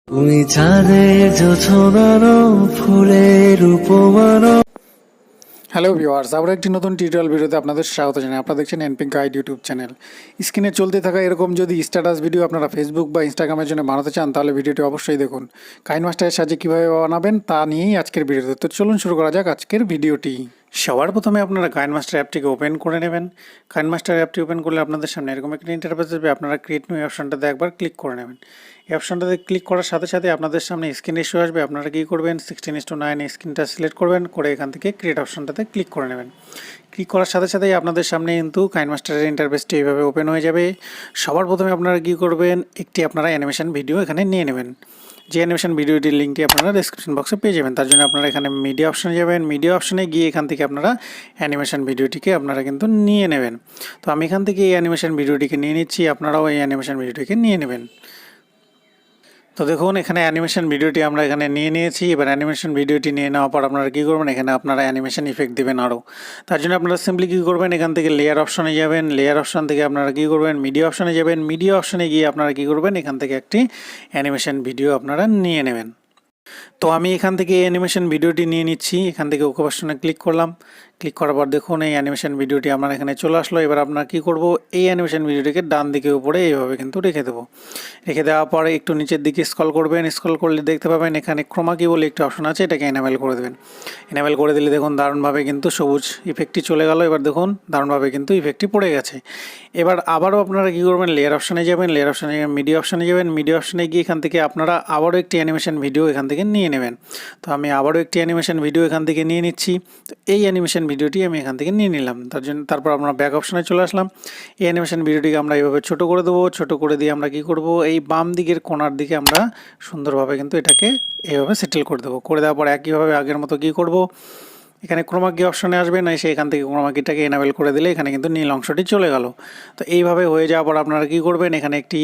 তুমি চাঁদের জোছনানো ফুলের উপমানো। হ্যালো ভিউয়ার্স, আবার একটি নতুন টিউটোরিয়াল ভিডিওতে আপনাদের স্বাগত জানাই। আপনারা দেখছেন এনপিং গাইড ইউটিউব চ্যানেল। স্ক্রিনে চলতে থাকা এরকম যদি স্ট্যাটাস ভিডিও আপনারা ফেসবুক বা ইনস্টাগ্রামের জন্য বানাতে চান তাহলে ভিডিওটি অবশ্যই দেখুন। কাইনমাস্টারের সাহায্যে কীভাবে বানাবেন তা নিয়েই আজকের ভিডিওতে। তো চলুন শুরু করা যাক আজকের ভিডিওটি। সবার প্রথমে আপনারা কাইনমাস্টার অ্যাপটিকে ওপেন করে নেবেন। কাইনমাস্টার অ্যাপটি ওপেন করলে আপনাদের সামনে এরকম একটি ইন্টারফেস আসবে। আপনারা ক্রিয়েট নিউ অপশনটাতে একবার ক্লিক করে নেবেন। এই অপশনটাতে ক্লিক করার সাথে সাথে আপনাদের সামনে স্ক্রিন ইস্যু আসবে। আপনারা কী করবেন, 16:9 স্ক্রিনটা সিলেক্ট করবেন, করে এখান থেকে ক্রিয়েট অপশনটাতে ক্লিক করে নেবেন। ক্লিক করার সাথে সাথেই আপনাদের সামনে কিন্তু কাইনমাস্টারের ইন্টারফেসটি এইভাবে ওপেন হয়ে যাবে। সবার প্রথমে আপনারা কী করবেন, একটি আপনারা অ্যানিমেশন ভিডিও এখানে নিয়ে নেবেন। যে অ্যানিমেশন ভিডিওটির লিঙ্কটি আপনারা ডেসক্রিপশন বক্সে পেয়ে যাবেন। তার জন্য আপনারা এখানে মিডিয়া অপশনে যাবেন। মিডিয়া অপশনে গিয়ে এখান থেকে আপনারা অ্যানিমেশন ভিডিওটিকে আপনারা কিন্তু নিয়ে নেবেন। তো আমি এখান থেকে এই অ্যানিমেশন ভিডিওটিকে নিয়ে নিচ্ছি, আপনারাও এই অ্যানিমেশন ভিডিওটিকে নিয়ে নেবেন। তো দেখুন এখানে অ্যানিমেশন ভিডিওটি আমরা এখানে নিয়ে নিয়েছি। এবার অ্যানিমেশন ভিডিওটি নিয়ে নেওয়ার পর আপনারা কী করবেন, এখানে আপনারা অ্যানিমেশন ইফেক্ট দেবেন আরও। তার জন্য আপনারা সিম্পলি কী করবেন, এখান থেকে লেয়ার অপশনে যাবেন। লেয়ার অপশন থেকে আপনারা কী করবেন, মিডিয়া অপশনে যাবেন। মিডিয়া অপশনে গিয়ে আপনারা কী করবেন, এখান থেকে একটি অ্যানিমেশন ভিডিও আপনারা নিয়ে নেবেন। তো আমি এখান থেকে এই অ্যানিমেশন ভিডিওটি নিয়ে নিচ্ছি। এখান থেকে ওকে অপশনে ক্লিক করলাম। ক্লিক করার পর দেখুন এই অ্যানিমেশন ভিডিওটি আমার এখানে চলে আসলো। এবার আপনারা কী করব, এই অ্যানিমেশন ভিডিওটিকে ডান দিকে উপরে এইভাবে কিন্তু রেখে দেবো। রেখে দেওয়ার পরে একটু নিচের দিকে স্ক্রল করবেন। স্ক্রল করলে দেখতে পাবেন এখানে ক্রোমা কি বলে একটি অপশন আছে, এটাকে এনাবেল করে দেবেন। এনাবেল করে দিলে দেখুন দারুণভাবে কিন্তু সবুজ ইফেক্টটি চলে গেল। এবার দেখুন দারুণভাবে কিন্তু ইফেক্টটি পড়ে গেছে। এবার আবারও আপনারা কী করবেন, লেয়ার অপশনে যাবেন। লেয়ার অপশনে মিডিয়া অপশনে যাবেন। মিডিয়া অপশনে গিয়ে এখান থেকে আপনারা আবারও একটি অ্যানিমেশন ভিডিও এখান থেকে নিয়ে নেবেন। তো আমি আবারও একটি অ্যানিমেশন ভিডিও এখান থেকে নিয়ে নিচ্ছি। তো এই অ্যানিমেশন ভিডিওটি আমি এখান থেকে নিয়ে নিলাম। তারপর আমরা ব্যাক অপশনে চলে আসলাম। এই অ্যানিমেশন ভিডিওটিকে আমরা এইভাবে ছোট করে দেবো। ছোট করে দিয়ে আমরা কী করব, এই বাম দিকের কোণার দিকে আমরা সুন্দরভাবে কিন্তু এটাকে এইভাবে সেটেল করে দেবো। করে দেওয়ার পর একইভাবে আগের মতো কী করব, এখানে ক্রোমাকি অপশনে আসবেন, এসে এখান থেকে ক্রোমাকিটাকে এনাবেল করে দিলে এখানে কিন্তু নীল অংশটি চলে গেল। তো এইভাবে হয়ে যাওয়ার পর আপনারা কী করবেন, এখানে একটি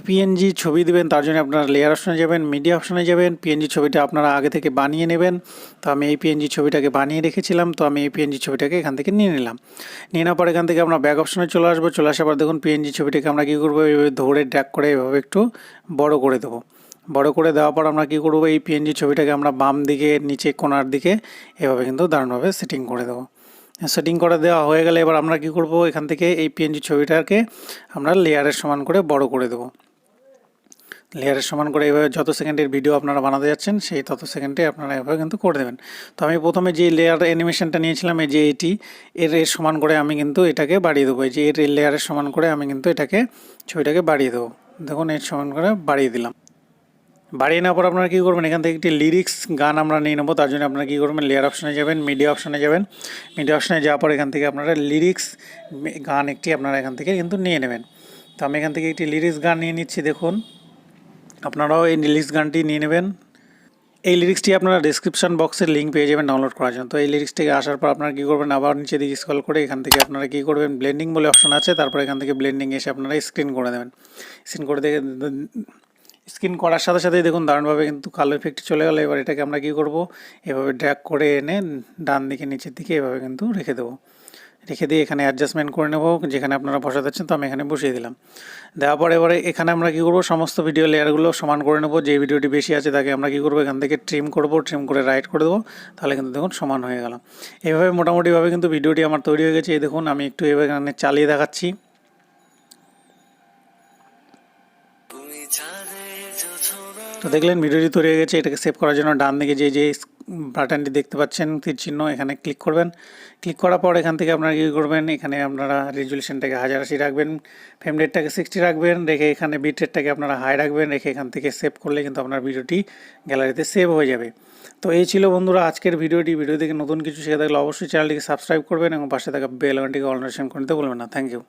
পিএনজি ছবি দেবেন। তার জন্য আপনারা লেয়ার অপশনে যাবেন, মিডিয়া অপশনে যাবেন। পিএনজি ছবিটা আপনারা আগে থেকে বানিয়ে নেবেন। তো আমি এই পিএনজি ছবিটাকে বানিয়ে রেখেছিলাম। তো আমি এই পিএনজি ছবিটাকে এখান থেকে নিয়ে নিলাম। নিয়ে নেওয়ার পর এখান থেকে আমরা ব্যাক অপশনে চলে আসবো। চলে আসার পর দেখুন পিএনজি ছবিটাকে আমরা কী করবো, এইভাবে ধরে ড্র্যাগ করে এভাবে একটু বড় করে দেবো। বড় করে দেওয়ার পর আমরা কী করবো, এই পিএনজি ছবিটাকে আমরা বাম দিকে নিচে কোণার দিকে এভাবে কিন্তু দারুণভাবে সেটিং করে দেবো। সেটিং করে দেওয়া হয়ে গেলে এবার আমরা কী করব, এখান থেকে এই পিএনজি ছবিটাকে আমরা লেয়ারের সমান করে বড় করে দেবো। লেয়ারের সমান করে এভাবে যত সেকেন্ডের ভিডিও আপনারা বানাতে যাচ্ছেন সেই তত সেকেন্ডে আপনারা এভাবে কিন্তু করে দেবেন। তো আমি প্রথমে যে লেয়ার অ্যানিমেশনটা নিয়েছিলাম, এই যে এটি এর সমান করে আমি কিন্তু এটাকে বাড়িয়ে দেবো। এই যে এর লেয়ারের সমান করে আমি কিন্তু এটাকে ছবিটাকে বাড়িয়ে দেবো। দেখুন এর সমান করে বাড়িয়ে দিলাম। বাড়িয়ে নেওয়ার পর আপনারা কী করবেন, এখান থেকে একটি লিরিক্স গান আমরা নিয়ে নেবো। তার জন্য আপনারা কী করবেন, লেয়ার অপশনে যাবেন, মিডিয়া অপশনে যাবেন। মিডিয়া অপশনে যাওয়ার পর এখান থেকে আপনারা লিরিক্স গান একটি আপনারা এখান থেকে কিন্তু নিয়ে নেবেন। তো আমি এখান থেকে একটি লিরিক্স গান নিয়ে নিচ্ছি। দেখুন আপনারাও এই লিরিক্স গানটি নিয়ে নেবেন। এই লিরিক্সটি আপনারা ডেসক্রিপশন বক্সের লিঙ্ক পেয়ে যাবেন ডাউনলোড করার জন্য। তো এই লিরিক্স থেকে আসার পর আপনারা কী করবেন, আবার নিচে দিকে স্ক্রল করে এখান থেকে আপনারা কী করবেন, ব্লেন্ডিং বলে অপশন আছে। তারপর এখান থেকে ব্লেন্ডিং এসে আপনারা স্ক্রিন করে দেবেন। স্ক্রিন করে দেখে স্ক্রিন করার সাথে সাথেই দেখুন দারুণভাবে কিন্তু কালো ইফেক্ট চলে গেলো। এবার এটাকে আমরা কী করব, এভাবে ড্র্যাগ করে এনে ডান দিকে নিচের দিকে এভাবে কিন্তু রেখে দেবো। রেখে দিয়ে এখানে অ্যাডজাস্টমেন্ট করে নেব, যেখানে আপনারা বসাতে যাচ্ছেন। তো আমি এখানে বসিয়ে দিলাম। দেওয়ার পর এবারে এখানে আমরা কী করব, সমস্ত ভিডিও লেয়ারগুলো সমান করে নেব। যে ভিডিওটি বেশি আছে তাকে আমরা কী করবো, এখান থেকে ট্রিম করব। ট্রিম করে রাইট করে দেবো, তাহলে কিন্তু দেখুন সমান হয়ে গেল। এইভাবে মোটামুটিভাবে কিন্তু ভিডিওটি আমার তৈরি হয়ে গেছে। এই দেখুন আমি একটু এখানে চালিয়ে দেখাচ্ছি। তো দেখলেন ভিডিওটি তৈরি হয়ে গেছে। এটাকে সেভ করার জন্য ডান দিকে যে বাটনটি দেখতে পাচ্ছেন তীর চিহ্ন, এখানে ক্লিক করবেন। ক্লিক করার পর এখান থেকে আপনারা কী করবেন, এখানে আপনারা রেজুলেশনটাকে 1080 রাখবেন, ফ্রেম রেটটাকে 60 রাখবেন, রেখে এখানে বিট রেটটাকে আপনারা হাই রাখবেন। রেখে এখান থেকে সেভ করলে কিন্তু আপনার ভিডিওটি গ্যালারিতে সেভ হয়ে যাবে। তো এই ছিল বন্ধুরা আজকের ভিডিওটি। ভিডিও থেকে নতুন কিছু শিখে থাকলে অবশ্যই চ্যানেলটিকে সাবস্ক্রাইব করবেন এবং পাশে থাকা বেল আইকনটিকে অল নোটিফিকেশন করে নিতে ভুলবেন না। Thank you.